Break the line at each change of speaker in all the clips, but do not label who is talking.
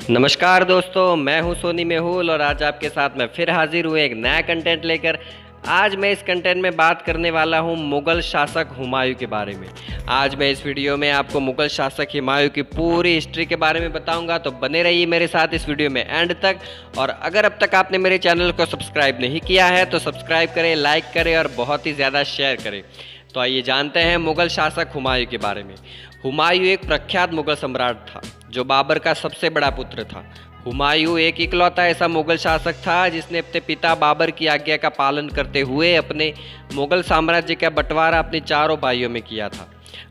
नमस्कार दोस्तों, मैं हूं सोनी मेहुल और आज आपके साथ मैं फिर हाजिर हूं एक नया कंटेंट लेकर। आज मैं इस कंटेंट में बात करने वाला हूं मुग़ल शासक हुमायूं के बारे में। आज मैं इस वीडियो में आपको मुग़ल शासक हुमायूं की पूरी हिस्ट्री के बारे में बताऊंगा, तो बने रहिए मेरे साथ इस वीडियो में एंड तक। और अगर अब तक आपने मेरे चैनल को सब्सक्राइब नहीं किया है तो सब्सक्राइब करें, लाइक करें और बहुत ही ज़्यादा शेयर करें। तो आइए जानते हैं मुग़ल शासक हुमायूं के बारे में। हुमायूं एक प्रख्यात मुग़ल सम्राट था जो बाबर का सबसे बड़ा पुत्र था। हुमायूं एक इकलौता ऐसा मुग़ल शासक था जिसने अपने पिता बाबर की आज्ञा का पालन करते हुए अपने मुग़ल साम्राज्य का बंटवारा अपने चारों भाइयों में किया था।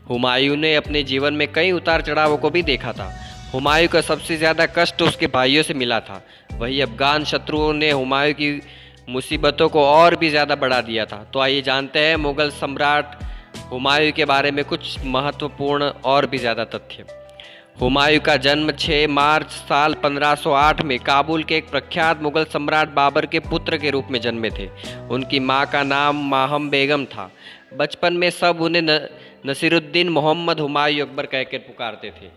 हुमायूं ने अपने जीवन में कई उतार चढ़ावों को भी देखा था। हुमायूं का सबसे ज़्यादा कष्ट उसके भाइयों से मिला था। वही अफगान शत्रुओं ने हुमायूं की मुसीबतों को और भी ज़्यादा बढ़ा दिया था। तो आइए जानते हैं मुग़ल सम्राट हुमायूं के बारे में कुछ महत्वपूर्ण और भी ज़्यादा तथ्य। हुमायूं का जन्म 6 मार्च साल 1508 में काबुल के एक प्रख्यात मुग़ल सम्राट बाबर के पुत्र के रूप में जन्मे थे। उनकी मां का नाम माहम बेगम था। बचपन में सब उन्हें नसीरुद्दीन मोहम्मद हुमायूं अकबर कहकर पुकारते थे।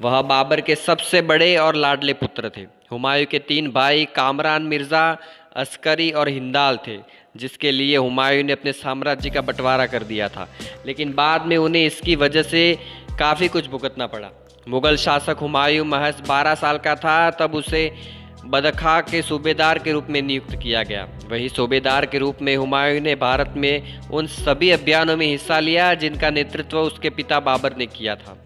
वह बाबर के सबसे बड़े और लाडले पुत्र थे। हुमायूं के 3 भाई कामरान मिर्ज़ा, अस्करी और हिंदाल थे, जिसके लिए हुमायूं ने अपने साम्राज्य का बंटवारा कर दिया था, लेकिन बाद में उन्हें इसकी वजह से काफ़ी कुछ भुगतना पड़ा। मुग़ल शासक हुमायूं महज 12 साल का था तब उसे बदखा के सूबेदार के रूप में नियुक्त किया गया। वही सूबेदार के रूप में हुमायूं ने भारत में उन सभी अभियानों में हिस्सा लिया जिनका नेतृत्व उसके पिता बाबर ने किया था।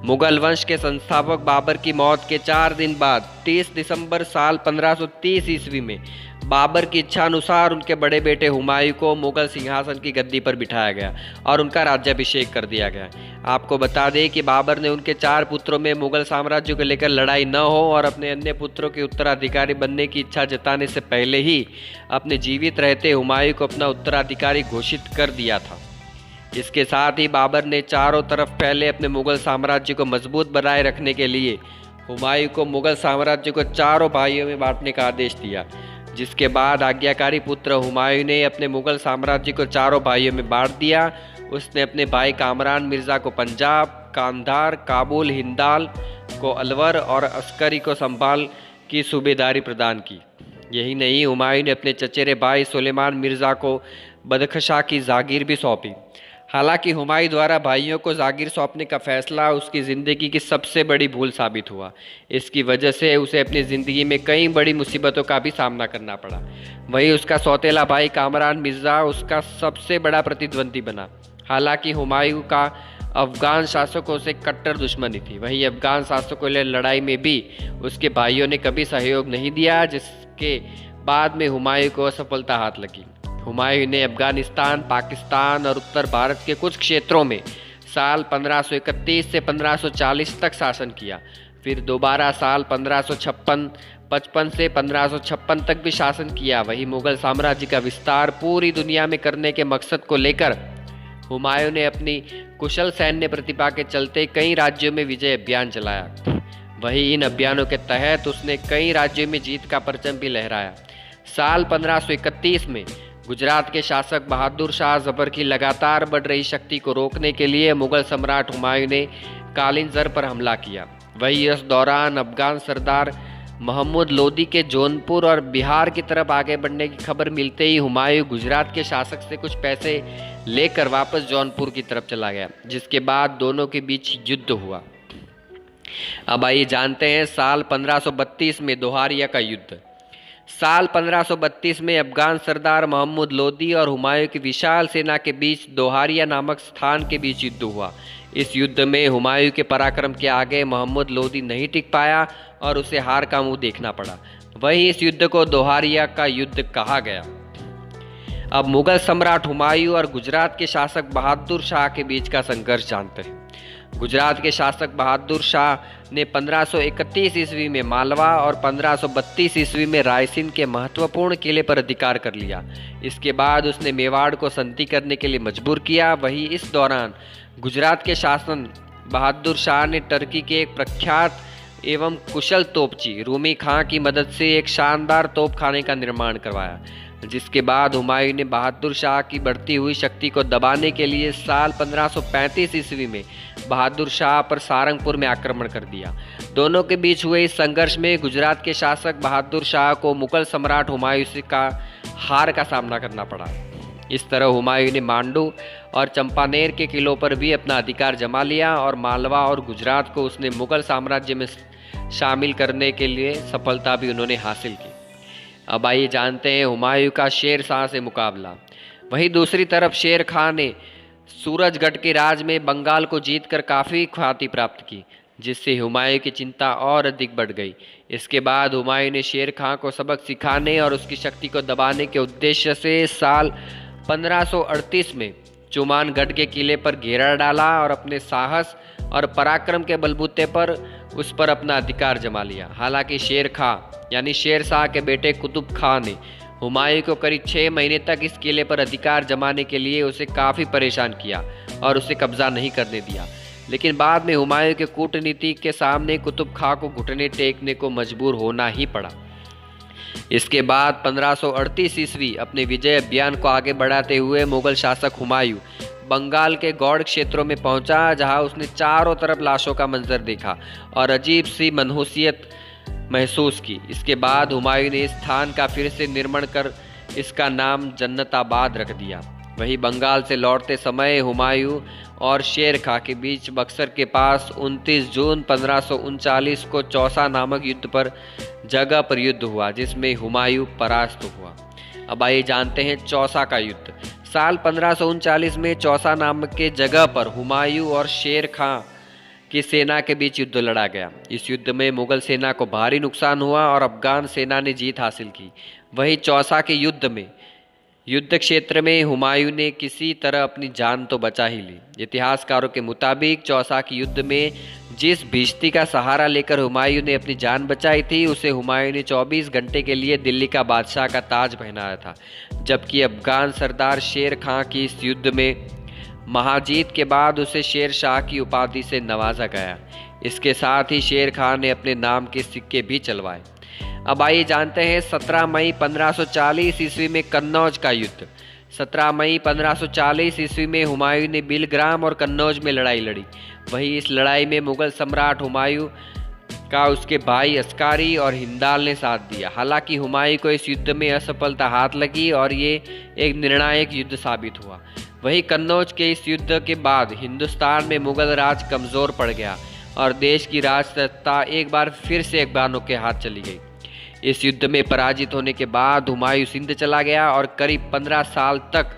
मुग़ल वंश के संस्थापक बाबर की मौत के 4 दिन बाद 30 दिसंबर साल 1530 ईस्वी में बाबर की इच्छा अनुसार उनके बड़े बेटे हुमायूं को मुग़ल सिंहासन की गद्दी पर बिठाया गया और उनका राज्याभिषेक कर दिया गया। आपको बता दें कि बाबर ने उनके 4 पुत्रों में मुग़ल साम्राज्य को लेकर लड़ाई न हो और अपने अन्य पुत्रों के उत्तराधिकारी बनने की इच्छा जताने से पहले ही अपने जीवित रहते हुमायूं को अपना उत्तराधिकारी घोषित कर दिया था। इसके साथ ही बाबर ने चारों तरफ फैले अपने मुग़ल साम्राज्य को मजबूत बनाए रखने के लिए हुमायूं को मुग़ल साम्राज्य को चारों भाइयों में बांटने का आदेश दिया। जिसके बाद आज्ञाकारी पुत्र हुमायूं ने अपने मुग़ल साम्राज्य को चारों भाइयों में बांट दिया। उसने अपने भाई कामरान मिर्ज़ा को पंजाब, कांधार, काबुल, हिंदाल को अलवर और अस्करी को संभाल की सूबेदारी प्रदान की। यही नहीं, हुमायूं ने अपने चचेरे भाई सुलेमान मिर्ज़ा को बदखशां की जागीर भी सौंपी। हालांकि हुमायूं द्वारा भाइयों को जागीर सौंपने का फैसला उसकी ज़िंदगी की सबसे बड़ी भूल साबित हुआ। इसकी वजह से उसे अपनी ज़िंदगी में कई बड़ी मुसीबतों का भी सामना करना पड़ा। वही उसका सौतेला भाई कामरान मिर्ज़ा उसका सबसे बड़ा प्रतिद्वंदी बना। हालांकि हुमायूं का अफ़गान शासकों से कट्टर दुश्मनी थी। वहीं अफ़गान शासकों के लड़ाई में भी उसके भाइयों ने कभी सहयोग नहीं दिया, जिसके बाद में हुमायूं को असफलता हाथ लगी। हुमायूं ने अफ़गानिस्तान, पाकिस्तान और उत्तर भारत के कुछ क्षेत्रों में साल 1531 से 1540 तक शासन किया। फिर दोबारा साल 1555 से 1556 तक भी शासन किया। वही मुग़ल साम्राज्य का विस्तार पूरी दुनिया में करने के मकसद को लेकर हुमायूं ने अपनी कुशल सैन्य प्रतिभा के चलते कई राज्यों में विजय अभियान चलाया। वही इन अभियानों के तहत उसने कई राज्यों में जीत का परचम भी लहराया। साल 1531 में गुजरात के शासक बहादुर शाह जफर की लगातार बढ़ रही शक्ति को रोकने के लिए मुग़ल सम्राट हुमायूं ने कालिंजर पर हमला किया। वही इस दौरान अफगान सरदार महमूद लोदी के जौनपुर और बिहार की तरफ आगे बढ़ने की खबर मिलते ही हुमायूं गुजरात के शासक से कुछ पैसे लेकर वापस जौनपुर की तरफ चला गया, जिसके बाद दोनों के बीच युद्ध हुआ। अब आइए जानते हैं साल 1532 में दोहारिया का युद्ध। साल 1532 में अफगान सरदार महमूद लोदी और हुमायूं की विशाल सेना के बीच दोहारिया नामक स्थान के बीच युद्ध हुआ। इस युद्ध में हुमायूं के पराक्रम के आगे महमूद लोदी नहीं टिक पाया और उसे हार का मुंह देखना पड़ा। वहीं इस युद्ध को दोहारिया का युद्ध कहा गया। अब मुग़ल सम्राट हुमायूं और गुजरात के शासक बहादुर शाह के बीच का संघर्ष जानते हैं। गुजरात के शासक बहादुर शाह ने 1531 ईस्वी में मालवा और 1532 ईस्वी में रायसीन के महत्वपूर्ण किले पर अधिकार कर लिया। इसके बाद उसने मेवाड़ को संधि करने के लिए मजबूर किया। वहीं इस दौरान गुजरात के शासन बहादुर शाह ने टर्की के एक प्रख्यात एवं कुशल तोपची रूमी खां की मदद से एक शानदार तोपखाने का निर्माण करवाया। जिसके बाद हुमायूं ने बहादुर शाह की बढ़ती हुई शक्ति को दबाने के लिए साल 1535 ईस्वी में बहादुर शाह पर सारंगपुर में आक्रमण कर दिया। दोनों के बीच हुए इस संघर्ष में गुजरात के शासक बहादुर शाह को मुगल सम्राट हुमायूं से हार का सामना करना पड़ा। इस तरह हुमायूं ने मांडू और चंपानेर के किलों पर भी अपना अधिकार जमा लिया और मालवा और गुजरात को उसने मुगल साम्राज्य में शामिल करने के लिए सफलता भी उन्होंने हासिल की। अब आइए जानते हैं हुमायूं का शेर शाह से मुकाबला। वहीं दूसरी तरफ शेर खां ने सूरजगढ़ के राज में बंगाल को जीतकर काफ़ी ख्याति प्राप्त की, जिससे हुमायूं की चिंता और अधिक बढ़ गई। इसके बाद हुमायूं ने शेर खां को सबक सिखाने और उसकी शक्ति को दबाने के उद्देश्य से साल 1538 में चुमानगढ़ के किले पर घेरा डाला और अपने साहस और पराक्रम के बलबूते पर उस पर अपना अधिकार जमा लिया। हालांकि शेर खां यानी शेर शाह के बेटे कुतुब खां ने हुमायूं को करीब 6 महीने तक इस किले पर अधिकार जमाने के लिए उसे काफ़ी परेशान किया और उसे कब्जा नहीं करने दिया। लेकिन बाद में हुमायूं के कूटनीति के सामने कुतुब खां को घुटने टेकने को मजबूर होना ही पड़ा। इसके बाद 1538 ईस्वी अपने विजय अभियान को आगे बढ़ाते हुए मुगल शासक हुमायूं बंगाल के गौड़ क्षेत्रों में पहुंचा, जहां उसने चारों तरफ लाशों का मंजर देखा और अजीब सी मनहूसियत महसूस की। इसके बाद हुमायूं ने इस स्थान का फिर से निर्माण कर इसका नाम जन्नताबाद रख दिया। वहीं बंगाल से लौटते समय हुमायूं और शेर खां के बीच बक्सर के पास 29 जून 1539 को चौसा नामक जगह पर युद्ध हुआ, जिसमें हुमायूं परास्त हुआ। अब आइए जानते हैं चौसा का युद्ध। साल 1539 में चौसा नामक के जगह पर हुमायूं और शेर खां की सेना के बीच युद्ध लड़ा गया। इस युद्ध में मुगल सेना को भारी नुकसान हुआ और अफगान सेना ने जीत हासिल की। वहीं चौसा के युद्ध क्षेत्र में हुमायूं ने किसी तरह अपनी जान तो बचा ही ली। इतिहासकारों के मुताबिक चौसा के युद्ध में जिस भिश्ती का सहारा लेकर हुमायूं ने अपनी जान बचाई थी, उसे हुमायूं ने 24 घंटे के लिए दिल्ली का बादशाह का ताज पहनाया था। जबकि अफगान सरदार शेर खां की इस युद्ध में महाजीत के बाद उसे शेर शाह की उपाधि से नवाजा गया। इसके साथ ही शेर खां ने अपने नाम के सिक्के भी चलवाए। अब आइए जानते हैं 17 मई 1540 ईस्वी में कन्नौज का युद्ध। 17 मई 1540 ईस्वी में हुमायूं ने बिलग्राम और कन्नौज में लड़ाई लड़ी। वहीं इस लड़ाई में मुगल सम्राट हुमायूं का उसके भाई अस्कारी और हिंदाल ने साथ दिया। हालांकि हुमायूं को इस युद्ध में असफलता हाथ लगी और ये एक निर्णायक युद्ध साबित हुआ। वहीं कन्नौज के इस युद्ध के बाद हिंदुस्तान में मुगल राज कमज़ोर पड़ गया और देश की राजसत्ता एक बार फिर से अफगानों के हाथ चली गई। इस युद्ध में पराजित होने के बाद हुमायूं सिंध चला गया और करीब 15 साल तक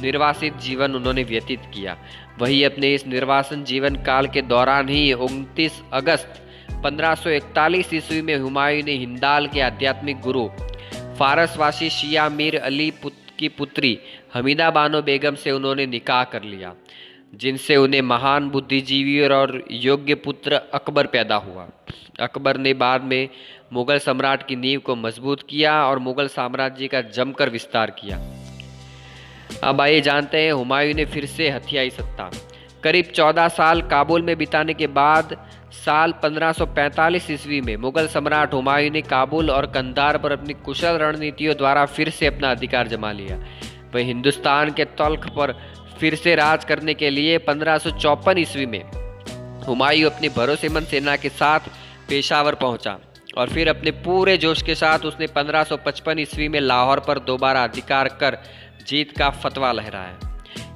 निर्वासित जीवन उन्होंने व्यतीत किया। वहीं अपने इस निर्वासन जीवन काल के दौरान ही 29 अगस्त 1541 ईस्वी में हुमायूं ने हिंदाल के आध्यात्मिक गुरु फारसवासी शिया मीर अली की पुत्री हमीदा बानो बेगम से उन्होंने निकाह कर लिया, जिनसे उन्हें महान बुद्धिजीवी और योग्य पुत्र अकबर पैदा हुआ। अकबर ने बाद में मुगल सम्राट की नींव को मजबूत किया और मुगल साम्राज्य का जमकर विस्तार किया। अब आइए जानते हैं हुमायूं ने फिर से हथियाई सत्ता। करीब 14 साल काबुल में बिताने के बाद साल 1545 ईस्वी में मुगल सम्राट हुमायूं ने काबुल और कंधार पर अपनी कुशल रणनीतियों द्वारा फिर से अपना अधिकार जमा लिया। वह हिंदुस्तान के तल्ख पर फिर से राज करने के लिए 1554 ईस्वी में हुमायूं अपनी भरोसेमंद सेना के साथ पेशावर पहुंचा और फिर अपने पूरे जोश के साथ उसने 1555 ईस्वी में लाहौर पर दोबारा अधिकार कर जीत का फतवा लहराया।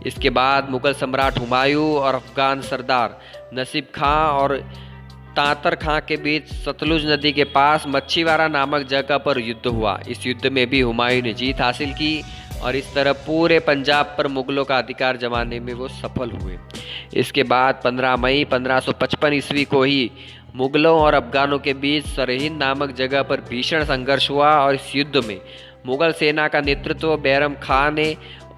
इसके बाद मुगल सम्राट हुमायूं और अफगान सरदार नसीब खां और तातर खां के बीच सतलुज नदी के पास मच्छीवाड़ा नामक जगह पर युद्ध हुआ। इस युद्ध में भी हुमायूं ने जीत हासिल की और इस तरह पूरे पंजाब पर मुगलों का अधिकार जमाने में वो सफल हुए। इसके बाद 15 मई 1555 ईस्वी को ही मुगलों और अफगानों के बीच सरहिंद नामक जगह पर भीषण संघर्ष हुआ और इस युद्ध में मुगल सेना का नेतृत्व बैरम खां ने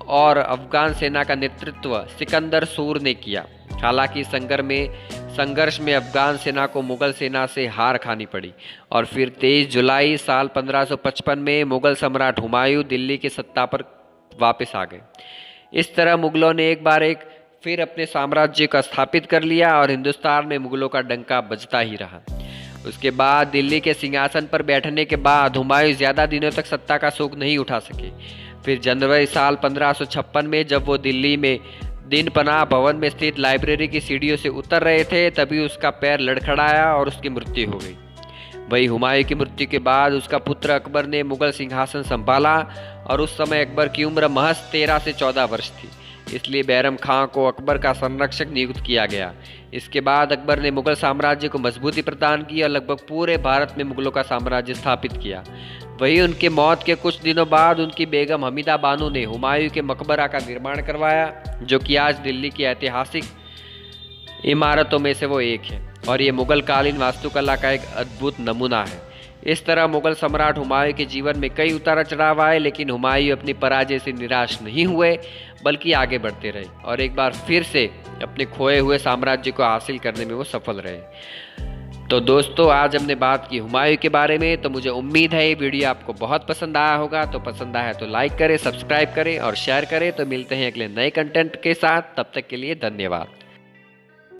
और अफगान सेना का नेतृत्व सिकंदर सूर ने किया। हालांकि संघर्ष में अफगान सेना को मुगल सेना से हार खानी पड़ी और फिर 23 जुलाई साल 1555 में मुगल सम्राट हुमायूं दिल्ली की सत्ता पर वापस आ गए। इस तरह मुगलों ने एक बार फिर अपने साम्राज्य को स्थापित कर लिया और हिंदुस्तान में मुगलों का डंका बजता ही रहा। उसके बाद दिल्ली के सिंहासन पर बैठने के बाद हुमायूं ज़्यादा दिनों तक सत्ता का सुख नहीं उठा सके। फिर जनवरी साल 1556 में जब वो दिल्ली में दिन पनाह भवन में स्थित लाइब्रेरी की सीढ़ियों से उतर रहे थे, तभी उसका पैर लड़खड़ाया और उसकी मृत्यु हो गई। वही हुमायूं की मृत्यु के बाद उसका पुत्र अकबर ने मुगल सिंहासन संभाला और उस समय अकबर की उम्र महज 13 से 14 वर्ष थी, इसलिए बैरम खां को अकबर का संरक्षक नियुक्त किया गया। इसके बाद अकबर ने मुगल साम्राज्य को मजबूती प्रदान की और लगभग पूरे भारत में मुगलों का साम्राज्य स्थापित किया। वहीं उनके मौत के कुछ दिनों बाद उनकी बेगम हमीदा बानो ने हुमायूं के मकबरा का निर्माण करवाया, जो कि आज दिल्ली की ऐतिहासिक इमारतों में से वो एक है और ये मुगल कालीन वास्तुकला का एक अद्भुत नमूना है। इस तरह मुगल सम्राट हुमायूं के जीवन में कई उतार चढ़ाव आए, लेकिन हुमायूं अपनी पराजय से निराश नहीं हुए बल्कि आगे बढ़ते रहे और एक बार फिर से अपने खोए हुए साम्राज्य को हासिल करने में वो सफल रहे। तो दोस्तों, आज हमने बात की हुमायूं के बारे में, तो मुझे उम्मीद है ये वीडियो आपको बहुत पसंद आया होगा। तो पसंद आया तो लाइक करें, सब्सक्राइब करें और शेयर करें। तो मिलते हैं अगले नए कंटेंट के साथ, तब तक के लिए धन्यवाद।